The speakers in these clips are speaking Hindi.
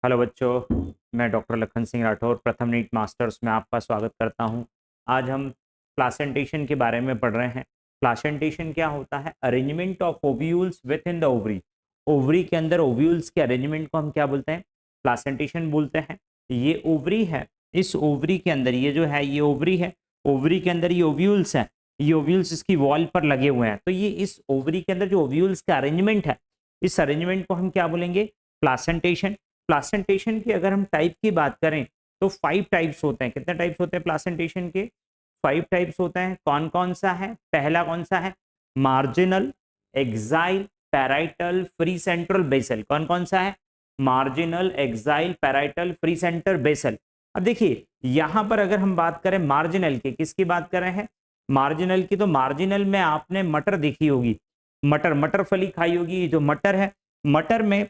हेलो बच्चों, मैं डॉक्टर लखन सिंह राठौर प्रथम नीट मास्टर्स में आपका स्वागत करता हूं। आज हम प्लासेंटेशन के बारे में पढ़ रहे हैं। प्लासेंटेशन क्या होता है? Arrangement of ovules with in the ovary. Ovary के अंदर ओव्यूल्स के अरेंजमेंट को हम क्या बोलते हैं? प्लासेंटेशन बोलते हैं। ये ओवरी है, इस ओवरी के अंदर ये जो है ये ओवरी है, ओवरी के अंदर ये ओव्यूल्स हैं, ये ओव्यूल्स इसकी वॉल पर लगे हुए हैं। तो ये इस ओवरी के अंदर जो ओव्यूल्स का अरेंजमेंट है, इस अरेंजमेंट को हम क्या बोलेंगे? प्लासेंटेशन। प्लासेंटेशन की अगर हम टाइप की बात करें तो 5 टाइप्स होते हैं। कितने टाइप्स होते हैं प्लासेंटेशन के? 5 टाइप्स होते हैं। कौन कौन सा है? पहला कौन सा है? Marginal, axile, parietal, free central, basal. कौन कौन सा है? Marginal, axile, parietal, free center, basal. अब देखिए यहां पर अगर हम बात करें मार्जिनल की, किसकी बात कर रहे हैं? मार्जिनल की। तो मार्जिनल में आपने मटर देखी होगी, मटर, मटर फली खाई होगी। जो मटर है, मटर में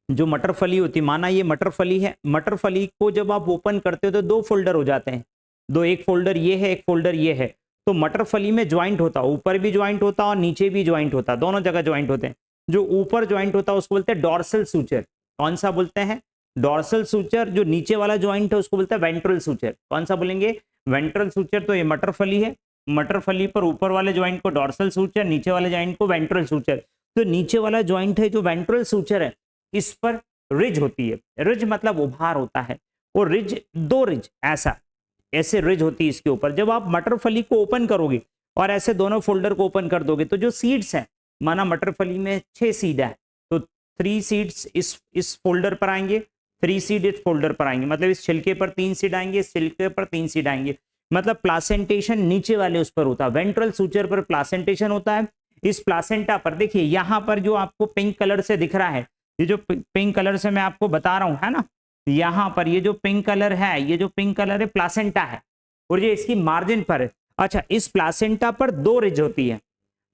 जो मटर फली होती, माना ये मटर फली है, मटर फली को जब आप ओपन करते हो तो दो फोल्डर हो जाते हैं। दो, एक फोल्डर ये है, एक फोल्डर ये है। तो मटर फली में ज्वाइंट होता, ऊपर भी ज्वाइंट होता और नीचे भी ज्वाइंट होता, दोनों जगह ज्वाइंट होते हैं। जो ऊपर ज्वाइंट होता है उसको बोलते हैं डॉर्सल सूचर। कौन सा बोलते हैं? Dorsal suture. जो नीचे वाला ज्वाइंट है उसको बोलते हैं वेंट्रल सूचर। कौन सा बोलेंगे? Ventral suture. तो ये मटर फली है, मटर फली पर ऊपर वाले ज्वाइंट को डॉर्सल सूचर, नीचे वाले ज्वाइंट को वेंट्रल सूचर। तो नीचे वाला ज्वाइंट है जो वेंट्रल सूचर है, इस पर रिज होती है। रिज मतलब उभार होता है, और रिज, दो रिज, ऐसे रिज होती है इसके ऊपर। जब आप मटर फली को ओपन करोगे और ऐसे दोनों फोल्डर को ओपन कर दोगे तो जो सीड्स हैं, माना मटर फली में 6 सीड है, तो 3 सीड्स इस फोल्डर पर आएंगे, 3 सीड इस फोल्डर पर आएंगे। मतलब इस छिलके पर 3 सीड आएंगे, इस छिलके पर 3 सीड आएंगे। मतलब प्लासेंटेशन नीचे वाले उस पर होता है, वेंट्रल सूचर पर प्लासेंटेशन होता है। इस प्लासेंटा पर देखिए, यहां पर जो आपको पिंक कलर से दिख रहा है, ये जो पिंक कलर से मैं आपको बता रहा हूं, है ना, यहां पर ये जो पिंक कलर है, ये जो पिंक कलर है प्लासेंटा है, और ये इसकी मार्जिन पर है। अच्छा, इस प्लासेंटा पर दो रिज होती है,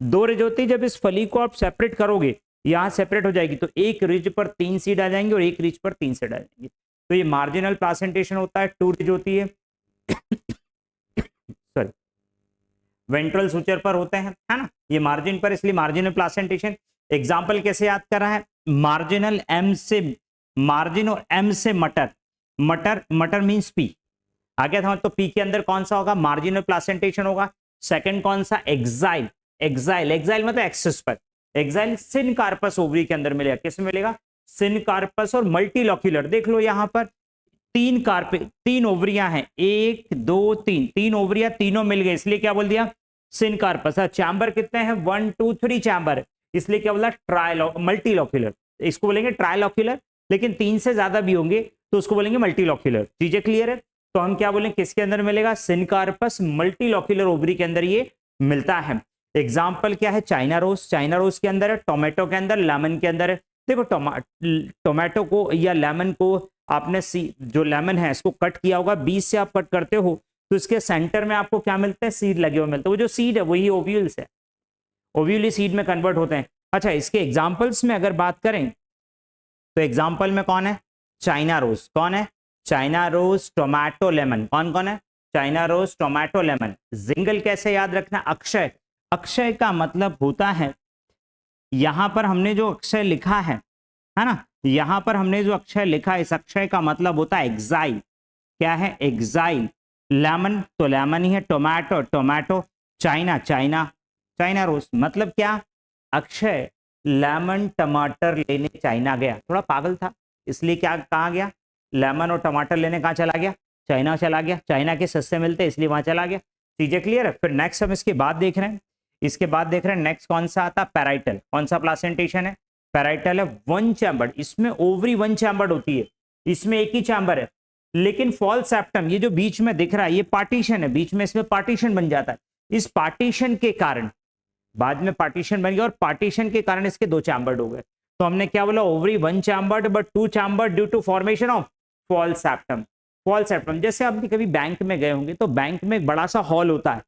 दो रिज होती है। जब इस फली को आप सेपरेट करोगे, यहां सेपरेट हो जाएगी, तो एक रिज पर 3 सीड आ जाएंगे और एक रिज पर 3 सीड आ जाएंगे। तो ये मार्जिनल प्लासेंटेशन होता है, 2 रिज होती है। सॉरी, वेंट्रल सूचर पर होते हैं, है ना, ये मार्जिन पर, इसलिए मार्जिनल प्लासेंटेशन। एग्जाम्पल कैसे याद कर रहा है? मार्जिनल एम से मार्जिन और एम से मटर, मटर, मटर मींस पी। आगे था तो पी के अंदर कौन सा होगा? मार्जिनल प्लासेंटेशन होगा। सेकंड कौन सा? एक्साइल। एक्साइल, एक्साइल मतलब एक्सिस पर। एक्साइल सिन कार्पस ओवरी के अंदर मिलेगा। किस में मिलेगा? सिन कार्पस और मल्टीलॉक्यूलर। देख लो यहां पर तीन ओवरियां हैं, 1 2 3, तीन ओवरियां, तीनों मिल गए, इसलिए क्या बोल दिया? सिन कार्पस। चैम्बर कितने हैं? 1 2 3 चैम्बर, इसलिए क्या बोला? मल्टीलॉक्यूलर। इसको बोलेंगे ट्रायलॉक्यूलर, लेकिन 3 से ज्यादा भी होंगे तो उसको बोलेंगे मल्टीलॉक्यूलर। चीजें क्लियर है? तो हम क्या बोलेंगे, किसके अंदर मिलेगा? सिनकार्पस मल्टीलॉक्यूलर ओवरी के अंदर ये मिलता है। एग्जाम्पल क्या है? चाइना रोज। चाइना रोज के अंदर है, टोमेटो के अंदर, लेमन के अंदर है। देखो टोमेटो को या लेमन को आपने जो लेमन है इसको कट किया होगा, बीच से आप कट करते हो तो इसके सेंटर में आपको क्या मिलता है? सीड लगे हुए मिलते हैं। वो जो सीड है वही ओव्यूल्स है, ओव्यूली सीड में कन्वर्ट होते हैं। अच्छा, इसके एग्जाम्पल्स में अगर बात करें तो एग्जाम्पल में कौन है? China rose. कौन है? China rose, tomato, lemon. कौन कौन है? China rose, tomato, lemon. Jingle कैसे याद रखना? अक्षय। अक्षय का मतलब होता है, यहां पर हमने जो अक्षय लिखा है ना, यहां पर हमने जो अक्षय लिखा है, इस अक्षय का मतलब होता है एक्साइल। क्या है? एक्साइल। लेमन तो लेमन ही है, tomato, tomato, China, China, China rose. मतलब क्या? अक्षय लेमन टमाटर लेने चाइना गया, थोड़ा पागल था, इसलिए क्या, कहाँ गया? लेमन और टमाटर लेने कहाँ चला गया? चाइना चला गया। चाइना के सस्ते मिलते हैं इसलिए वहां चला गया। चीजें क्लियर है? फिर नेक्स्ट हम इसके बाद देख रहे हैं, इसके बाद देख रहे हैं नेक्स्ट कौन सा आता है? पैराइटल। कौन सा प्लासेंटेशन है? पैराइटल है 1 चैम्बर। इसमें ओवरी 1 चैम्बर होती है, इसमें एक ही चैम्बर है, लेकिन फॉल सेप्टम, ये जो बीच में दिख रहा है ये पार्टीशन है, बीच में इसमें पार्टीशन बन जाता है। इस पार्टीशन के कारण बाद में पार्टीशन बन गया, और पार्टीशन के कारण इसके 2 चैम्बर्ड हो गए। तो हमने क्या बोला? Ovary 1 chambered but 2 chambered due to formation of false septum. False septum, जैसे आप कभी बैंक में गए होंगे तो बैंक में एक बड़ा सा हॉल होता है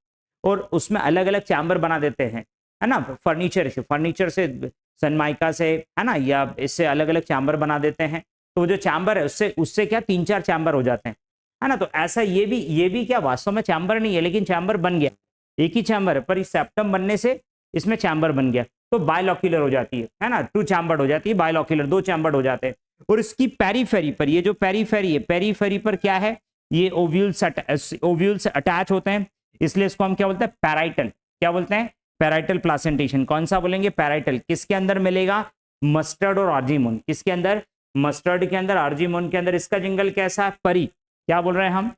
और उसमें अलग अलग चैम्बर बना देते हैं, है ना, फर्नीचर से सनमाइका से, है ना, या इससे अलग अलग चैम्बर बना देते हैं। तो जो चैम्बर है उससे उससे क्या 3-4 चैम्बर हो जाते हैं, है ना। तो ऐसा ये भी क्या वास्तव में चैम्बर नहीं है, लेकिन चैम्बर बन गया, एक ही चैम्बर है, पर इस सेप्टम बनने से इसमें चैम्बर बन गया तो बायलॉक्यूलर हो जाती है ना, 2 चैम्बर्ड हो जाती है, बायलॉक्यूलर 2 चैम्बर्ड हो जाते हैं। और इसकी पेरीफेरी पर, ये जो पेरीफेरी है, पेरीफेरी पर क्या है, ये ओव्यूल्स अटैच होते हैं, इसलिए इसको हम क्या बोलते हैं, पैराइटल। क्या बोलते हैं, पैराइटल प्लासेंटेशन। कौन सा बोलेंगे, पैराइटल। किसके अंदर मिलेगा, मस्टर्ड और आर्जीमोन। किसके अंदर, मस्टर्ड के अंदर, आर्जीमोन के अंदर। इसका जिंगल कैसा है, परी। क्या बोल रहे हैं हम,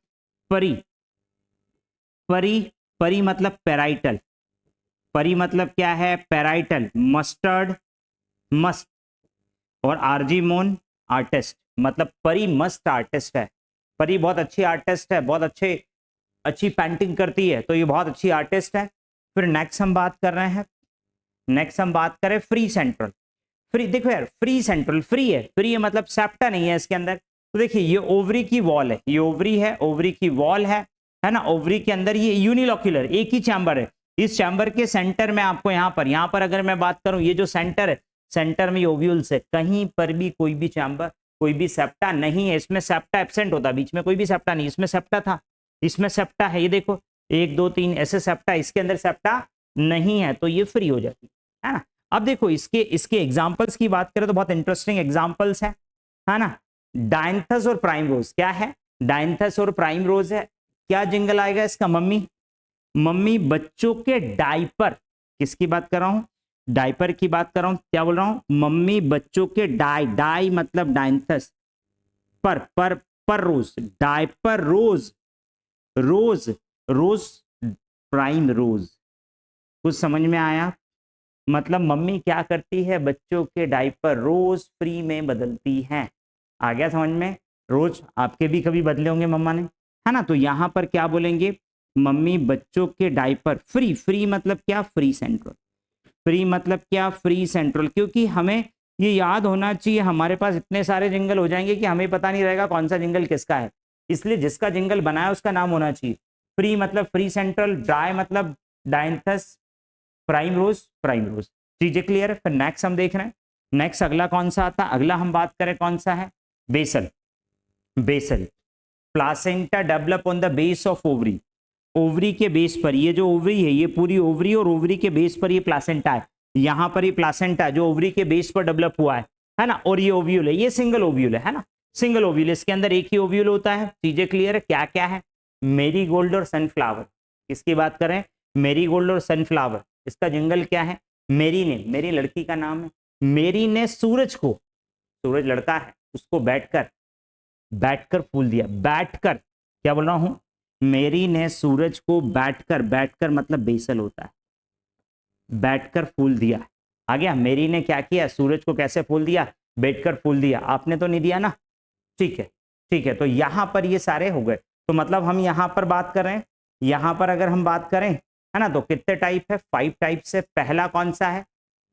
परी। परी, परी मतलब पैराइटल। परी मतलब क्या है, पैराइटल। मस्टर्ड मस्ट, और आर्जीमोन आर्टिस्ट, मतलब परी मस्ट आर्टिस्ट है। परी बहुत अच्छी आर्टिस्ट है, बहुत अच्छी पेंटिंग करती है, तो ये बहुत अच्छी आर्टिस्ट है। फिर नेक्स्ट हम बात कर रहे हैं, नेक्स्ट हम बात करें फ्री सेंट्रल। फ्री, देखो यार, फ्री सेंट्रल, फ्री है, फ्री है मतलब सेप्टा नहीं है इसके अंदर। तो देखिए ये ओवरी की वॉल है, ये ओवरी है, ओवरी की वॉल है ना। ओवरी के अंदर ये यूनिलोक्यूलर एक ही चैम्बर है। इस चैम्बर के सेंटर में आपको यहाँ पर अगर मैं बात करूं, ये जो सेंटर है, सेंटर में ओव्यूल्स है, कहीं पर भी कोई भी चैम्बर, कोई भी सेप्टा नहीं है। इसमें सेप्टा एब्सेंट होता, बीच में कोई भी सेप्टा नहीं, इसमें सेप्टा था, इसमें सेप्टा है। ये देखो 1 2 3 ऐसे सेप्टा, इसके अंदर सेप्टा नहीं है, तो ये फ्री हो जाती है ना। अब देखो इसके एग्जांपल्स की बात करें तो बहुत इंटरेस्टिंग एग्जांपल्स है ना। डायंथस और प्राइम रोज, क्या है, डायंथस और प्राइम रोज है। क्या जिंगल आएगा इसका, मम्मी। मम्मी बच्चों के डायपर, किसकी बात कर रहा हूं, डायपर की बात कर रहा हूं। क्या बोल रहा हूं, मम्मी बच्चों के डाई मतलब डायंथस, पर रोज, डायपर रोज, रोज रोज प्राइम रोज। कुछ समझ में आया, मतलब मम्मी क्या करती है, बच्चों के डायपर रोज फ्री में बदलती है। आ गया समझ में, रोज आपके भी कभी बदले होंगे मम्मा ने, है ना। तो यहां पर क्या बोलेंगे, मम्मी बच्चों के डायपर फ्री। फ्री मतलब क्या, फ्री सेंट्रल। फ्री मतलब क्या, फ्री सेंट्रल। क्योंकि हमें ये याद होना चाहिए, हमारे पास इतने सारे जिंगल हो जाएंगे कि हमें पता नहीं रहेगा कौन सा जिंगल किसका है। इसलिए जिसका जिंगल बनाया उसका नाम होना चाहिए। फ्री मतलब फ्री सेंट्रल, डाई मतलब डायंथस, प्राइम रोज। चीजें क्लियर है। फिर नेक्स्ट हम देख रहे हैं, नेक्स्ट अगला कौन सा आता है, अगला हम बात करें कौन सा है, basal. Basal, placenta develop on the base of ovary. Ovary के बेस पर, ये जो ओवरी है, ये पूरी ओवरी, और ओवरी के बेस पर ये प्लासेंटा है। यहां पर ये प्लासेंटा जो ओवरी के बेस पर डेवलप हुआ है ना। और ये ओव्यूल है, ये सिंगल ओव्यूल है ना, सिंगल ओव्यूल। इसके अंदर एक ही ओव्यूल होता है। चीजें क्लियर है, क्या क्या है, मेरीगोल्ड और सनफ्लावर। किसकी बात करें, मेरीगोल्ड और सनफ्लावर। इसका जिंगल क्या है, मेरी ने, मेरी लड़की का नाम है, मेरी ने सूरज को, सूरज लड़का है, उसको बैठकर फूल दिया। बैठकर, क्या बोल रहा हूं, मेरी ने सूरज को बैठकर, बैठकर मतलब बेसल होता है, बैठकर फूल दिया। आ गया, मेरी ने क्या किया, सूरज को कैसे फूल दिया, बैठकर फूल दिया। आपने तो नहीं दिया ना, ठीक है, ठीक है। तो यहां पर ये सारे हो गए। तो मतलब हम यहां पर बात कर रहे हैं, यहां पर अगर हम बात करें, है ना, तो कितने टाइप है, 5 टाइप से। पहला कौन सा है,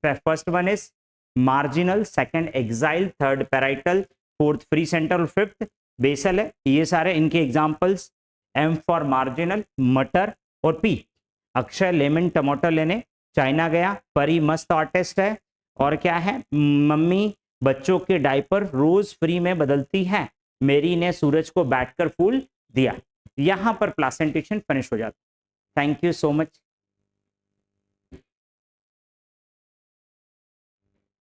first one is marginal, second axile, third parietal, fourth free central, fifth basal है। ये सारे इनके एग्जांपल्स, एम फॉर मार्जिनल, मटर, और पी अक्षय लेमन टमाटर लेने चाइना गया, परी मस्त आर्टिस्ट है, और क्या है, मम्मी बच्चों के डायपर रोज फ्री में बदलती है, मेरी ने सूरज को बैठकर फूल दिया। यहां पर प्लासेंटेशन फिनिश हो जाता है। Thank you so much.